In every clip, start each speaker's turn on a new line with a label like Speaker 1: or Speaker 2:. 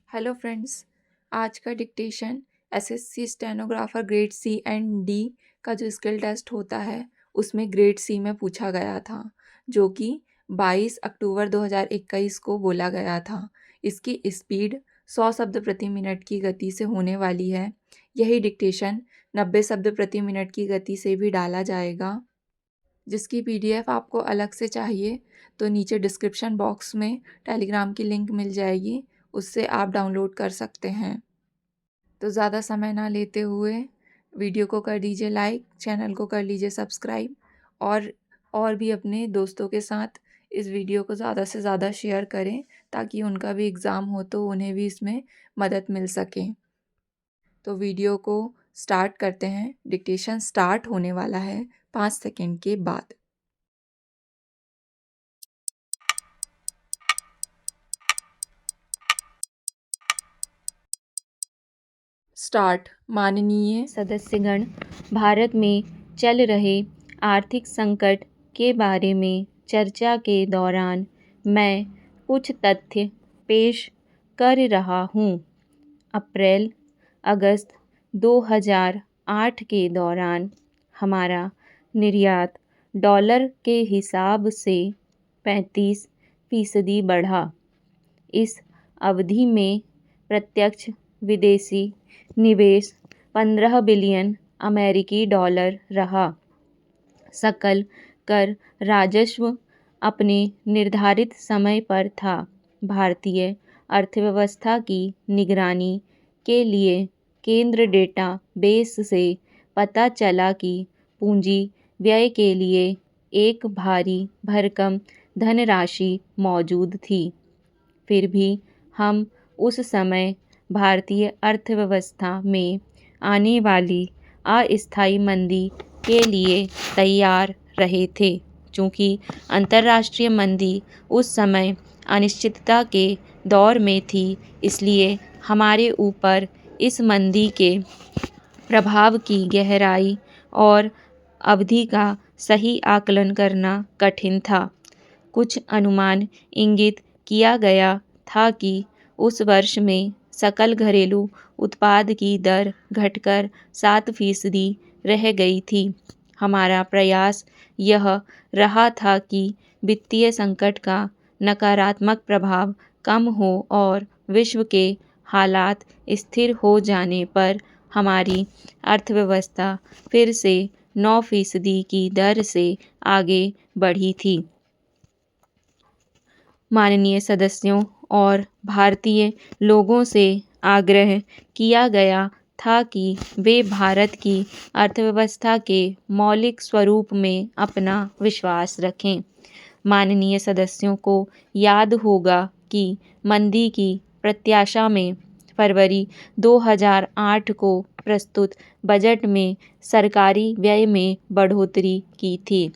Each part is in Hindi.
Speaker 1: Hello friends. आज का dictation SSC stenographer grade C and D का जो स्किल टेस्ट होता है उसमें ग्रेड सी में पूछा गया था, जो कि 22 अक्टूबर 2021 को बोला गया था। इसकी स्पीड 100 शब्द प्रति मिनट की गति से होने वाली है। यही डिक्टेशन 90 शब्द प्रति मिनट की गति से भी डाला जाएगा। जिसकी पीडीएफ आपको अलग से चाहिए तो नीचे डिस्क्रिप्शन बॉक्स में टेलीग्राम की लिंक मिल जाएगी, उससे आप डाउनलोड कर सकते हैं। तो ज़्यादा समय ना लेते हुए वीडियो को कर दीजिए लाइक, चैनल को कर लीजिए सब्सक्राइब और भी अपने दोस्तों के साथ इस वीडियो को ज़्यादा से ज़्यादा शेयर करें ताकि उनका भी एग्ज़ाम हो तो उन्हें भी इसमें मदद मिल सके। तो वीडियो को स्टार्ट करते हैं। डिक्टेशन स्टार्ट होने वाला है 5 सेकंड के बाद। स्टार्ट। माननीय
Speaker 2: सदस्यगण, भारत में चल रहे आर्थिक संकट के बारे में चर्चा के दौरान मैं कुछ तथ्य पेश कर रहा हूँ। अप्रैल-अगस्त 2008 के दौरान हमारा निर्यात डॉलर के हिसाब से 35% बढ़ा। इस अवधि में प्रत्यक्ष विदेशी निवेश 15 बिलियन अमेरिकी डॉलर रहा। सकल कर राजस्व अपने निर्धारित समय पर था। भारतीय अर्थव्यवस्था की निगरानी के लिए केंद्र डेटा बेस से पता चला कि पूंजी व्यय के लिए एक भारी भरकम धनराशि मौजूद थी। फिर भी हम उस समय भारतीय अर्थव्यवस्था में आने वाली अस्थायी मंदी के लिए तैयार रहे थे। चूँकि अंतर्राष्ट्रीय मंदी उस समय अनिश्चितता के दौर में थी, इसलिए हमारे ऊपर इस मंदी के प्रभाव की गहराई और अवधि का सही आकलन करना कठिन था। कुछ अनुमान इंगित किया गया था कि उस वर्ष में सकल घरेलू उत्पाद की दर घटकर 7% रह गई थी। हमारा प्रयास यह रहा था कि वित्तीय संकट का नकारात्मक प्रभाव कम हो और विश्व के हालात स्थिर हो जाने पर हमारी अर्थव्यवस्था फिर से 9% की दर से आगे बढ़ी थी। माननीय सदस्यों और भारतीय लोगों से आग्रह किया गया था कि वे भारत की अर्थव्यवस्था के मौलिक स्वरूप में अपना विश्वास रखें। माननीय सदस्यों को याद होगा कि मंदी की प्रत्याशा में फरवरी 2008 को प्रस्तुत बजट में सरकारी व्यय में बढ़ोतरी की थी।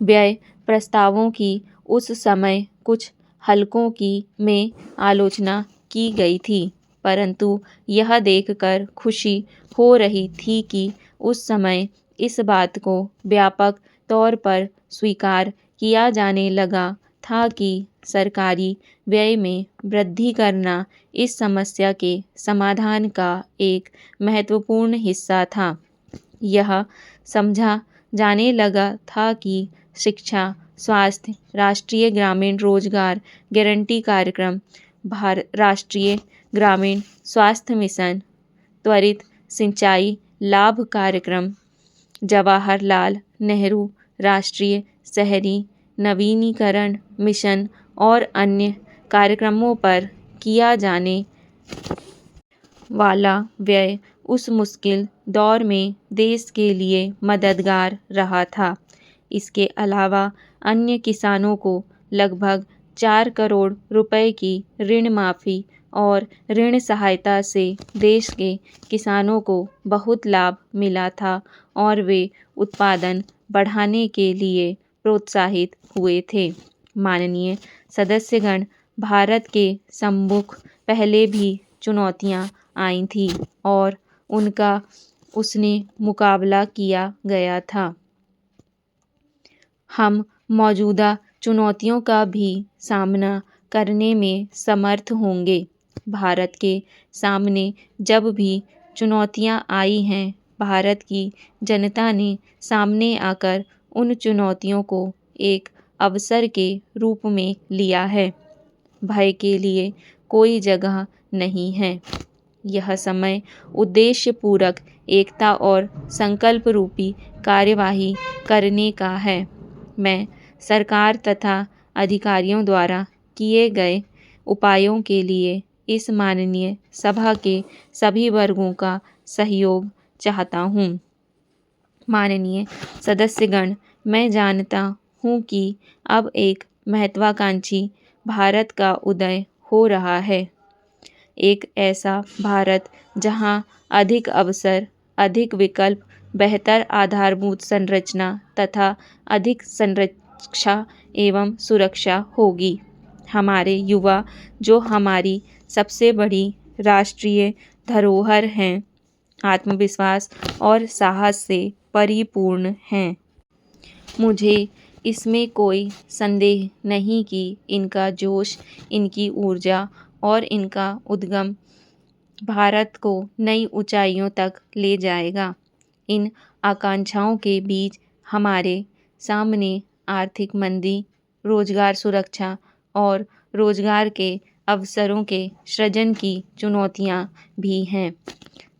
Speaker 2: व्यय प्रस्तावों की उस समय कुछ हलकों की में आलोचना की गई थी, परंतु यह देखकर खुशी हो रही थी कि उस समय इस बात को व्यापक तौर पर स्वीकार किया जाने लगा था कि सरकारी व्यय में वृद्धि करना इस समस्या के समाधान का एक महत्वपूर्ण हिस्सा था। यह समझा जाने लगा था कि शिक्षा, स्वास्थ्य, राष्ट्रीय ग्रामीण रोजगार गारंटी कार्यक्रम, राष्ट्रीय ग्रामीण स्वास्थ्य मिशन, त्वरित सिंचाई लाभ कार्यक्रम, जवाहरलाल नेहरू राष्ट्रीय शहरी नवीनीकरण मिशन और अन्य कार्यक्रमों पर किया जाने वाला व्यय उस मुश्किल दौर में देश के लिए मददगार रहा था। इसके अलावा अन्य किसानों को लगभग 4 करोड़ रुपए की ऋण माफ़ी और ऋण सहायता से देश के किसानों को बहुत लाभ मिला था और वे उत्पादन बढ़ाने के लिए प्रोत्साहित हुए थे। माननीय सदस्यगण, भारत के सम्मुख पहले भी चुनौतियां आई थीं और उनका उसने मुकाबला किया गया था। हम मौजूदा चुनौतियों का भी सामना करने में समर्थ होंगे। भारत के सामने जब भी चुनौतियाँ आई हैं, भारत की जनता ने सामने आकर उन चुनौतियों को एक अवसर के रूप में लिया है। भय के लिए कोई जगह नहीं है। यह समय उद्देश्यपूर्वक एकता और संकल्प रूपी कार्यवाही करने का है। मैं सरकार तथा अधिकारियों द्वारा किए गए उपायों के लिए इस माननीय सभा के सभी वर्गों का सहयोग चाहता हूँ। माननीय सदस्यगण, मैं जानता हूँ कि अब एक महत्वाकांक्षी भारत का उदय हो रहा है। एक ऐसा भारत जहाँ अधिक अवसर, अधिक विकल्प, बेहतर आधारभूत संरचना तथा अधिक संरक्षा एवं सुरक्षा होगी। हमारे युवा जो हमारी सबसे बड़ी राष्ट्रीय धरोहर हैं, आत्मविश्वास और साहस से परिपूर्ण हैं। मुझे इसमें कोई संदेह नहीं कि इनका जोश, इनकी ऊर्जा और इनका उद्गम भारत को नई ऊंचाइयों तक ले जाएगा। इन आकांक्षाओं के बीच हमारे सामने आर्थिक मंदी, रोजगार सुरक्षा और रोजगार के अवसरों के सृजन की चुनौतियां भी हैं।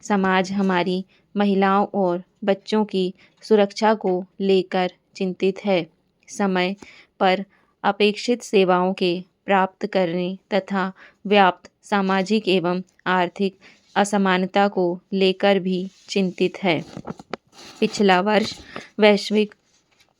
Speaker 2: समाज हमारी महिलाओं और बच्चों की सुरक्षा को लेकर चिंतित है। समय पर अपेक्षित सेवाओं के प्राप्त करने तथा व्याप्त सामाजिक एवं आर्थिक असमानता को लेकर भी चिंतित है। पिछला वर्ष वैश्विक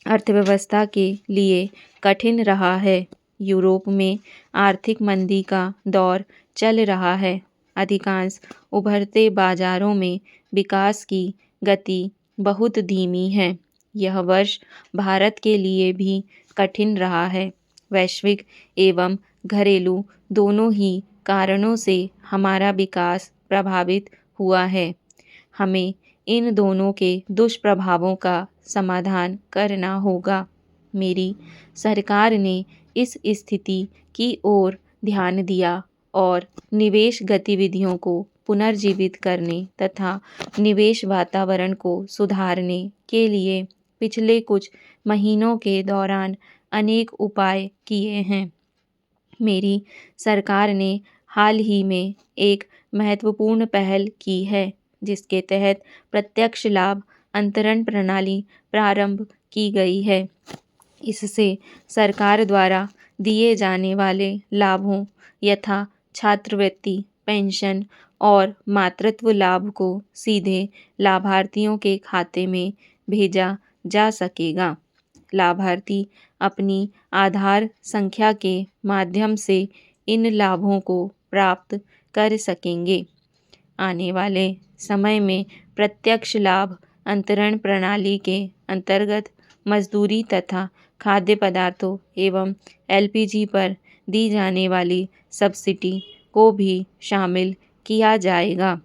Speaker 2: अर्थव्यवस्था के लिए कठिन रहा है। यूरोप में आर्थिक मंदी का दौर चल रहा है। अधिकांश उभरते बाजारों में विकास की गति बहुत धीमी है। यह वर्ष भारत के लिए भी कठिन रहा है। वैश्विक एवं घरेलू दोनों ही कारणों से हमारा विकास प्रभावित हुआ है। हमें इन दोनों के दुष्प्रभावों का समाधान करना होगा। मेरी सरकार ने इस स्थिति की ओर ध्यान दिया और निवेश गतिविधियों को पुनर्जीवित करने तथा निवेश वातावरण को सुधारने के लिए पिछले कुछ महीनों के दौरान अनेक उपाय किए हैं। मेरी सरकार ने हाल ही में एक महत्वपूर्ण पहल की है, जिसके तहत प्रत्यक्ष लाभ अंतरण प्रणाली प्रारंभ की गई है। इससे सरकार द्वारा दिए जाने वाले लाभों यथा छात्रवृत्ति, पेंशन और मातृत्व लाभ को सीधे लाभार्थियों के खाते में भेजा जा सकेगा। लाभार्थी अपनी आधार संख्या के माध्यम से इन लाभों को प्राप्त कर सकेंगे। आने वाले समय में प्रत्यक्ष लाभ अंतरण प्रणाली के अंतर्गत मजदूरी तथा खाद्य पदार्थों एवं एलपीजी पर दी जाने वाली सब्सिडी को भी शामिल किया जाएगा।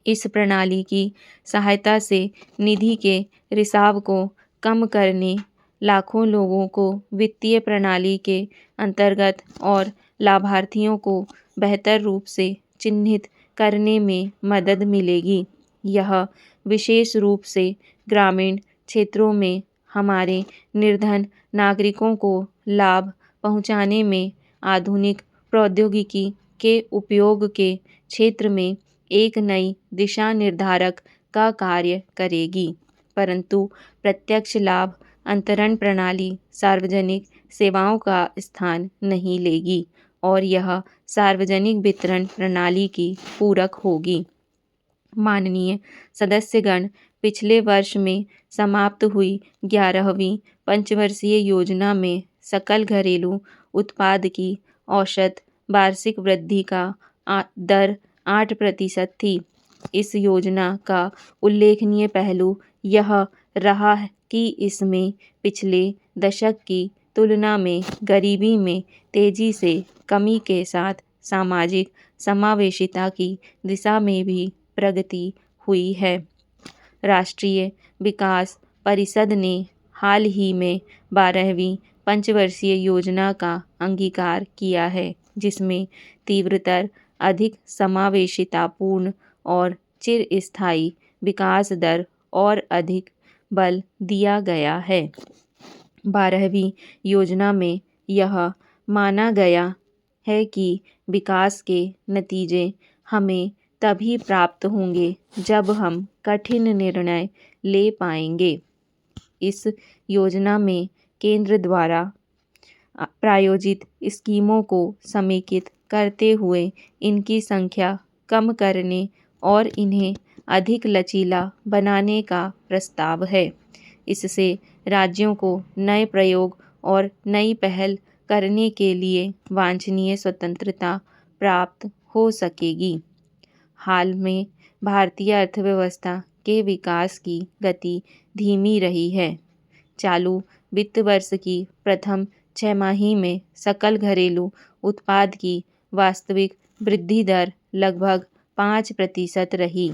Speaker 2: इस प्रणाली की सहायता से निधि के रिसाव को कम करने, लाखों लोगों को वित्तीय प्रणाली के अंतर्गत और लाभार्थियों को बेहतर रूप से चिन्हित करने में मदद मिलेगी। यह विशेष रूप से ग्रामीण क्षेत्रों में हमारे निर्धन नागरिकों को लाभ पहुंचाने में आधुनिक प्रौद्योगिकी के उपयोग के क्षेत्र में एक नई दिशा निर्धारक का कार्य करेगी। परंतु प्रत्यक्ष लाभ अंतरण प्रणाली सार्वजनिक सेवाओं का स्थान नहीं लेगी और यह सार्वजनिक वितरण प्रणाली की पूरक होगी। माननीय सदस्यगण, पिछले वर्ष में समाप्त हुई 11वीं पंचवर्षीय योजना में सकल घरेलू उत्पाद की औसत वार्षिक वृद्धि का दर 8% थी। इस योजना का उल्लेखनीय पहलू यह रहा कि इसमें पिछले दशक की तुलना में गरीबी में तेजी से कमी के साथ सामाजिक समावेशिता की दिशा में भी प्रगति हुई है। राष्ट्रीय विकास परिषद ने हाल ही में 12वीं पंचवर्षीय योजना का अंगीकार किया है। जिसमें तीव्रतर, अधिक समावेशितापूर्ण और चिरस्थायी विकास दर और अधिक बल दिया गया है। 12वीं योजना में यह माना गया है कि विकास के नतीजे हमें तभी प्राप्त होंगे जब हम कठिन निर्णय ले पाएंगे। इस योजना में केंद्र द्वारा प्रायोजित स्कीमों को समेकित करते हुए इनकी संख्या कम करने और इन्हें अधिक लचीला बनाने का प्रस्ताव है। इससे राज्यों को नए प्रयोग और नई पहल करने के लिए वांछनीय स्वतंत्रता प्राप्त हो सकेगी। हाल में भारतीय अर्थव्यवस्था के विकास की गति धीमी रही है। चालू वित्त वर्ष की प्रथम छमाही में सकल घरेलू उत्पाद की वास्तविक वृद्धि दर लगभग 5% रही।